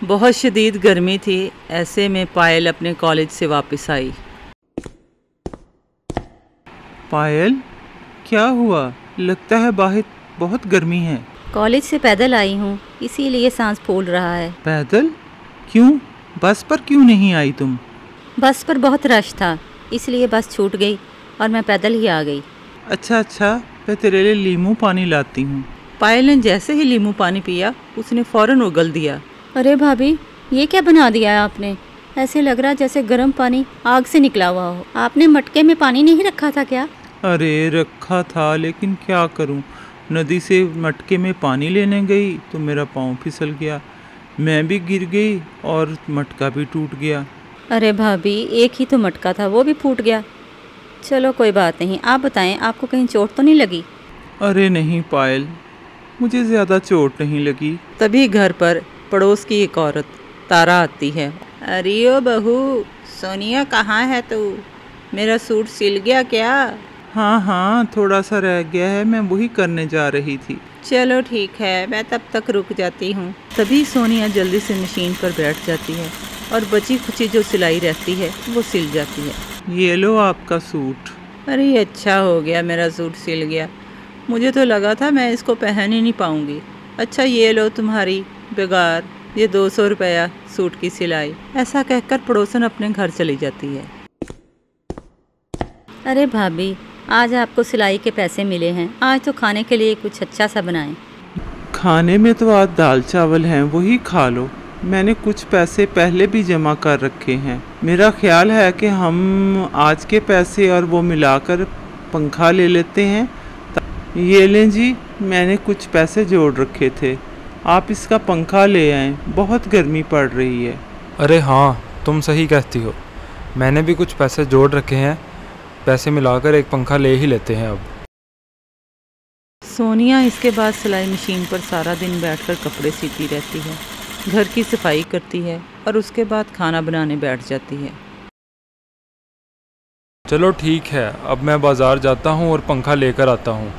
बहुत शदीद गर्मी थी। ऐसे में पायल अपने कॉलेज से वापस आई। पायल, क्या हुआ? लगता है बाहर बहुत गर्मी है। कॉलेज से पैदल आई हूँ, इसीलिए सांस फूल रहा है। पैदल? क्यों? बस पर क्यों नहीं आई तुम? बस पर बहुत रश था, इसलिए बस छूट गई और मैं पैदल ही आ गई। अच्छा, मैं तेरे लिए लीमू पानी लाती हूँ। पायल ने जैसे ही लीमू पानी पिया, उसने फौरन उगल दिया। अरे भाभी, ये क्या बना दिया है आपने? ऐसे लग रहा जैसे गर्म पानी आग से निकला हुआ हो। आपने मटके में पानी नहीं रखा था क्या? अरे रखा था, लेकिन क्या करूँ, नदी से मटके में पानी लेने गई तो मेरा पाँव फिसल गया, मैं भी गिर गई और मटका भी टूट गया। अरे भाभी, एक ही तो मटका था, वो भी फूट गया। चलो कोई बात नहीं, आप बताएं, आपको कहीं चोट तो नहीं लगी? अरे नहीं पायल, मुझे ज़्यादा चोट नहीं लगी। तभी घर पर पड़ोस की एक औरत तारा आती है। अरे ओ बहू, सोनिया कहाँ है तू? मेरा सूट सिल गया क्या? हाँ, थोड़ा सा रह गया है, मैं वही करने जा रही थी। चलो ठीक है, मैं तब तक रुक जाती हूँ। तभी सोनिया जल्दी से मशीन पर बैठ जाती है और बची खुची जो सिलाई रहती है वो सिल जाती है। ये लो आपका सूट। अरे अच्छा हो गया, मेरा सूट सिल गया। मुझे तो लगा था मैं इसको पहन ही नहीं पाऊँगी। अच्छा ये लो तुम्हारी बेगार, ये 200 रुपया सूट की सिलाई। ऐसा कहकर पड़ोसन अपने घर चली जाती है। अरे भाभी, आज आपको सिलाई के पैसे मिले हैं, आज तो खाने के लिए कुछ अच्छा सा बनाएं। खाने में तो आज दाल चावल हैं, वही खा लो। मैंने कुछ पैसे पहले भी जमा कर रखे हैं। मेरा ख्याल है कि हम आज के पैसे और वो मिलाकर पंखा ले लेते हैं। ये लें जी, मैंने कुछ पैसे जोड़ रखे थे, आप इसका पंखा ले आएं, बहुत गर्मी पड़ रही है। अरे हाँ, तुम सही कहती हो, मैंने भी कुछ पैसे जोड़ रखे हैं, पैसे मिलाकर एक पंखा ले ही लेते हैं अब। सोनिया इसके बाद सिलाई मशीन पर सारा दिन बैठकर कपड़े सीती रहती है, घर की सफाई करती है और उसके बाद खाना बनाने बैठ जाती है। चलो ठीक है, अब मैं बाज़ार जाता हूँ और पंखा लेकर आता हूँ।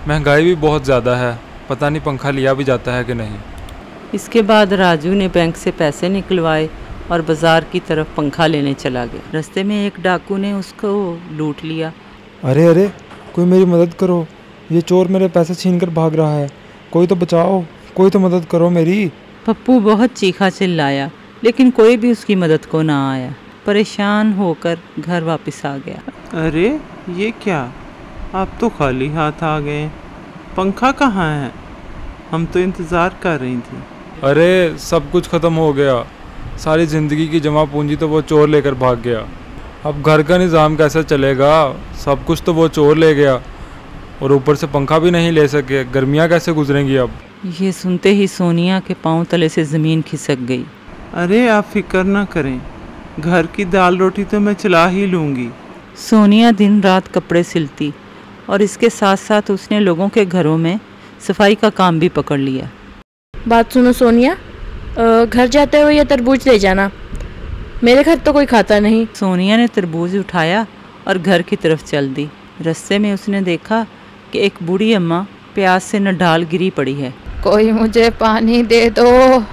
महंगाई भी बहुत ज़्यादा है, पता नहीं पंखा लिया भी जाता है कि नहीं। इसके बाद राजू ने बैंक से पैसे निकलवाए और बाज़ार की तरफ पंखा लेने चला गया। रास्ते में एक डाकू ने उसको लूट लिया। अरे कोई मेरी मदद करो, ये चोर मेरे पैसे छीनकर भाग रहा है, कोई तो बचाओ, कोई तो मदद करो मेरी। पप्पू बहुत चीखा चिल्लाया, लेकिन कोई भी उसकी मदद को ना आया। परेशान होकर घर वापस आ गया। अरे ये क्या, आप तो खाली हाथ आ गए, पंखा कहाँ है? हम तो इंतज़ार कर रही थी। अरे सब कुछ ख़त्म हो गया, सारी ज़िंदगी की जमा पूंजी तो वो चोर लेकर भाग गया। अब घर का निज़ाम कैसे चलेगा? सब कुछ तो वो चोर ले गया और ऊपर से पंखा भी नहीं ले सके, गर्मियाँ कैसे गुजरेंगी अब? ये सुनते ही सोनिया के पांव तले से ज़मीन खिसक गई। अरे आप फिक्र ना करें, घर की दाल रोटी तो मैं चला ही लूँगी। सोनिया दिन रात कपड़े सिलती और इसके साथ साथ उसने लोगों के घरों में सफाई का काम भी पकड़ लिया। बात सुनो सोनिया, घर जाते हुए ये तरबूज ले जाना, मेरे घर तो कोई खाता नहीं। सोनिया ने तरबूज उठाया और घर की तरफ चल दी। रास्ते में उसने देखा कि एक बूढ़ी अम्मा प्यास से नढाल गिरी पड़ी है। कोई मुझे पानी दे दो,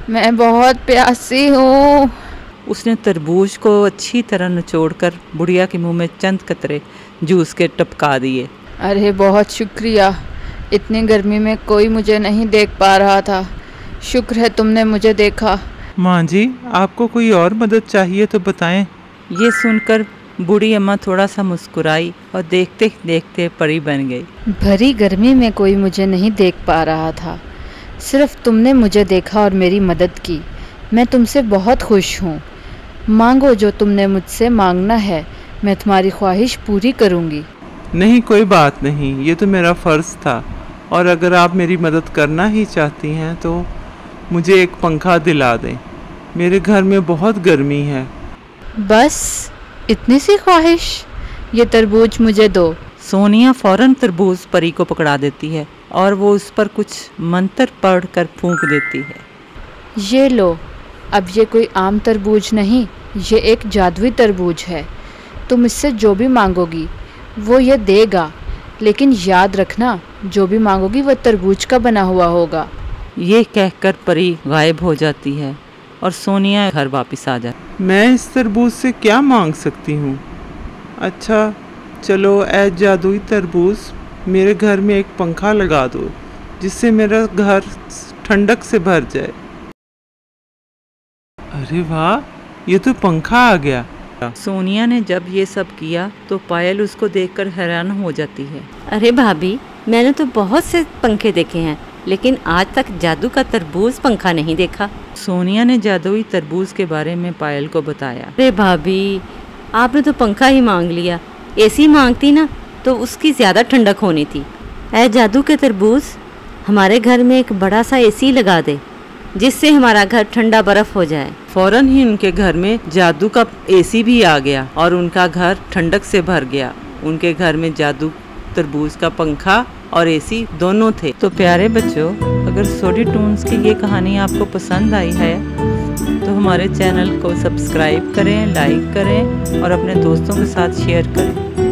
मैं बहुत प्यासी हूँ। उसने तरबूज को अच्छी तरह निचोड़कर बुढ़िया के मुंह में चंद कतरे जूस के टपका दिए। अरे बहुत शुक्रिया, इतनी गर्मी में कोई मुझे नहीं देख पा रहा था, शुक्र है तुमने मुझे देखा। माँ जी, आपको कोई और मदद चाहिए तो बताएं। ये सुनकर बूढ़ी अम्मा थोड़ा सा मुस्कुराई और देखते देखते परी बन गई। भरी गर्मी में कोई मुझे नहीं देख पा रहा था, सिर्फ तुमने मुझे देखा और मेरी मदद की। मैं तुमसे बहुत खुश हूँ, मांगो जो तुमने मुझसे मांगना है, मैं तुम्हारी ख्वाहिश पूरी करूँगी। नहीं, कोई बात नहीं, ये तो मेरा फ़र्ज़ था, और अगर आप मेरी मदद करना ही चाहती हैं तो मुझे एक पंखा दिला दें, मेरे घर में बहुत गर्मी है। बस इतनी सी ख्वाहिश? ये तरबूज मुझे दो। सोनिया फौरन तरबूज परी को पकड़ा देती है और वो उस पर कुछ मंत्र पढ़कर फूंक देती है। ये लो, अब ये कोई आम तरबूज नहीं, ये एक जादुई तरबूज है। तुम इससे जो भी मांगोगी वो ये देगा, लेकिन याद रखना जो भी मांगोगी वह तरबूज का बना हुआ होगा। ये कहकर परी गायब हो जाती है और सोनिया घर वापस आ जाती। मैं इस तरबूज से क्या मांग सकती हूँ? अच्छा चलो ऐ जादुई तरबूज, मेरे घर में एक पंखा लगा दो जिससे मेरा घर ठंडक से भर जाए। अरे वाह, ये तो पंखा आ गया। सोनिया ने जब ये सब किया तो पायल उसको देखकर हैरान हो जाती है। अरे भाभी, मैंने तो बहुत से पंखे देखे हैं, लेकिन आज तक जादू का तरबूज पंखा नहीं देखा। सोनिया ने जादुई तरबूज के बारे में पायल को बताया। अरे भाभी, आपने तो पंखा ही मांग लिया, एसी मांगती ना तो उसकी ज़्यादा ठंडक होनी थी। ऐ जादू के तरबूज, हमारे घर में एक बड़ा सा एसी लगा दे जिससे हमारा घर ठंडा बर्फ हो जाए। फौरन ही उनके घर में जादू का एसी भी आ गया और उनका घर ठंडक से भर गया। उनके घर में जादू तरबूज का पंखा और एसी दोनों थे। तो प्यारे बच्चों, अगर सोडी टून्स की ये कहानी आपको पसंद आई है तो हमारे चैनल को सब्सक्राइब करें, लाइक करें और अपने दोस्तों के साथ शेयर करें।